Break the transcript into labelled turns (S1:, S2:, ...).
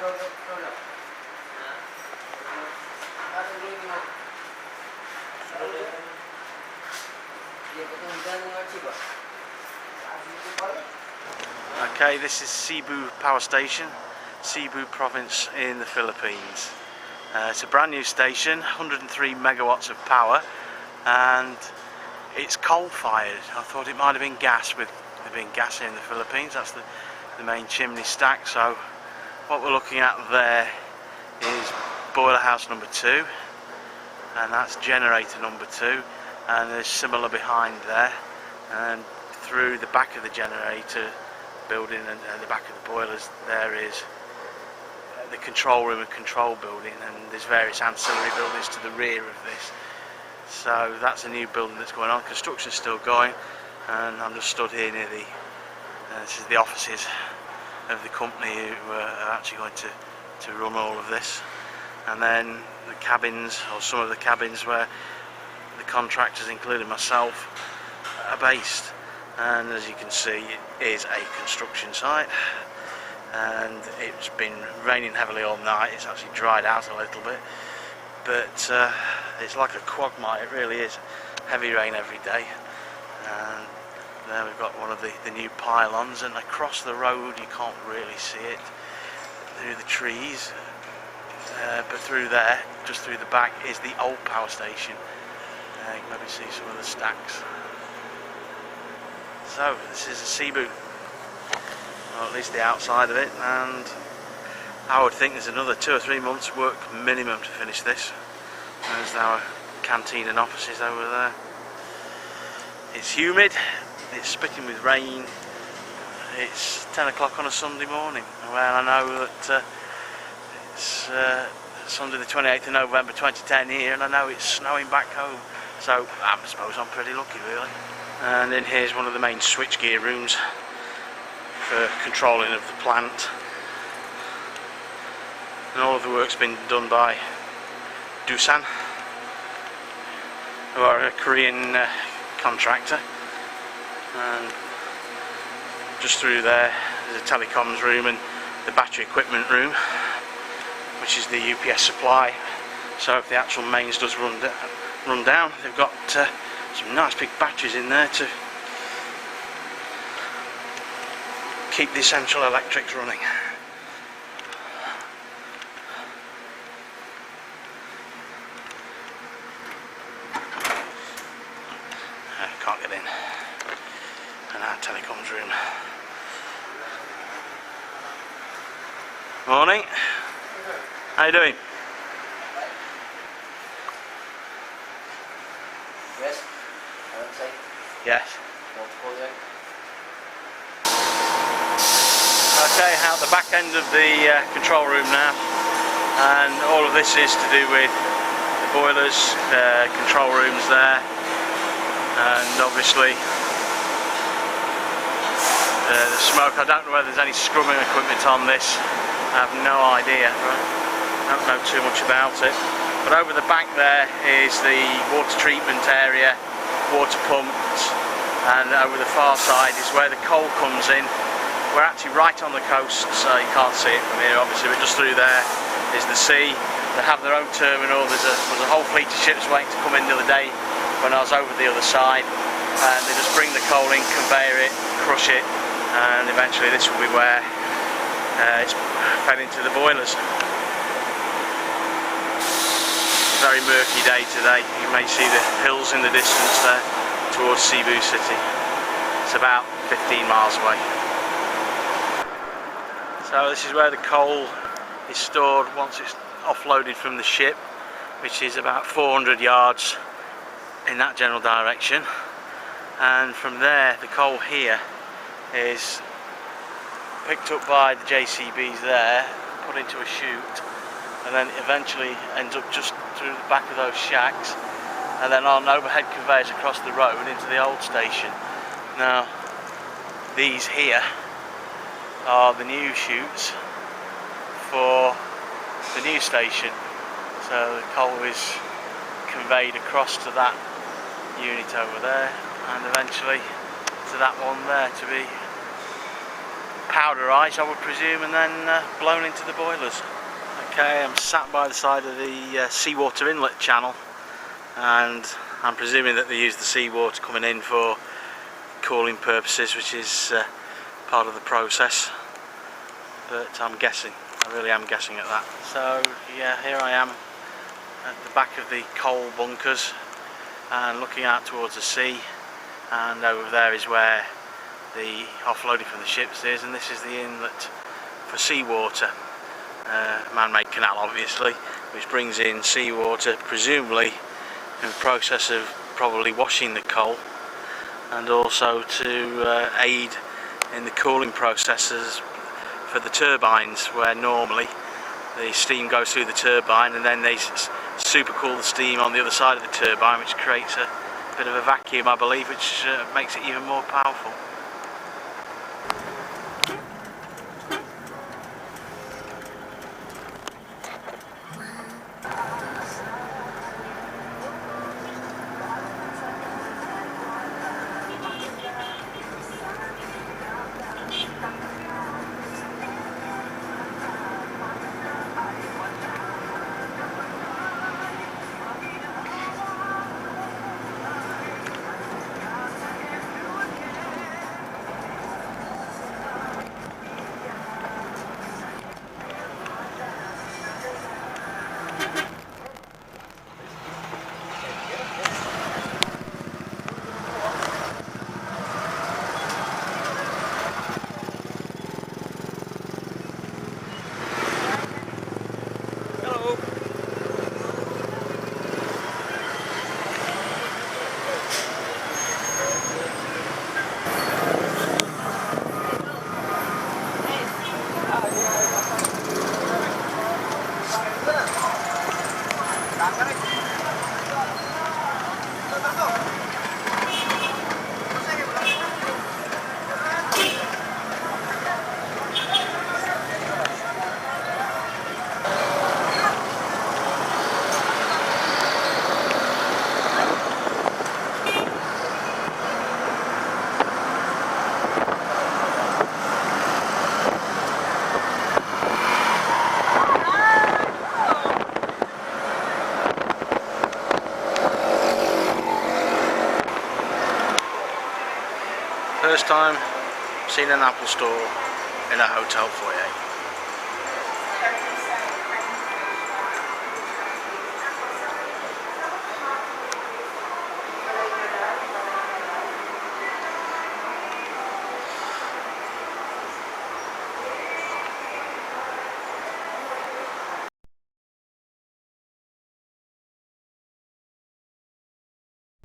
S1: Okay, this is Cebu Power Station, Cebu province in the Philippines. It's a brand new station, 103 megawatts of power, and it's coal fired. I thought it might have been gas, with there being gas here in the Philippines. That's the main chimney stack. So what we're looking at there is boiler house number 2, and that's generator number 2, and there's similar behind there, and through the back of the generator building and the back of the boilers there is the control room and control building, and there's various ancillary buildings to the rear of this. So that's a new building that's going on. Construction's still going, and I'm just stood here near the this is the offices of the company who are actually going to run all of this, and then the cabins, or some of the cabins where the contractors, including myself, are based. And as you can see, it is a construction site, and it's been raining heavily all night. It's actually dried out a little bit, but it's like a quagmire. It really is. Heavy rain every day. And there we've got one of the new pylons, and across the road you can't really see it through the trees, but through there, just through the back, is the old power station. You can maybe see some of the stacks. So this is a Cebu, or at least the outside of it, and I would think there's another 2 or 3 months work minimum to finish this. There's our canteen and offices over there. It's humid, it's spitting with rain. It's 10 o'clock on a Sunday morning. Well, I know that it's Sunday the 28th of November 2010 here, and I know it's snowing back home, so I suppose I'm pretty lucky really. And then here's one of the main switchgear rooms for controlling of the plant, and all of the work's been done by Doosan, who are a Korean contractor. And just through there there's a telecoms room and the battery equipment room, which is the UPS supply. So if the actual mains does run down, they've got some nice big batteries in there to keep the essential electrics running. Can't get in. And our telecoms room. Morning. How you doing?
S2: Yes.
S1: Yes. Okay, out the back end of the control room now, and all of this is to do with the boilers, control rooms there, and obviously the smoke. I don't know whether there's any scrubbing equipment on this. I have no idea. I don't know too much about it. But over the back there is the water treatment area, water pumps, and over the far side is where the coal comes in. We're actually right on the coast, so you can't see it from here obviously, but just through there is the sea. They have their own terminal. There was a whole fleet of ships waiting to come in the other day when I was over the other side, and they just bring the coal in, conveyor it, crush it, and eventually this will be where it's fed into the boilers. Very murky day today. You may see the hills in the distance there towards Cebu City. It's about 15 miles away. So this is where the coal is stored once it's offloaded from the ship, which is about 400 yards in that general direction. And from there the coal here is picked up by the JCBs there, put into a chute, and then eventually ends up just through the back of those shacks, and then on overhead conveyors across the road into the old station. Now these here are the new chutes for the new station, so the coal is conveyed across to that unit over there, and eventually to that one there to be powderised, I would presume, and then blown into the boilers. Okay, I'm sat by the side of the seawater inlet channel, and I'm presuming that they use the seawater coming in for cooling purposes, which is part of the process, but I'm guessing, I really am guessing at that. So yeah, here I am at the back of the coal bunkers and looking out towards the sea, and over there is where the offloading from the ships is, and this is the inlet for seawater, man-made canal obviously, which brings in seawater, presumably in the process of probably washing the coal, and also to aid in the cooling processes for the turbines, where normally the steam goes through the turbine and then they supercool the steam on the other side of the turbine, which creates a bit of a vacuum, I believe, which makes it even more powerful. First time seen an Apple store in a hotel foyer.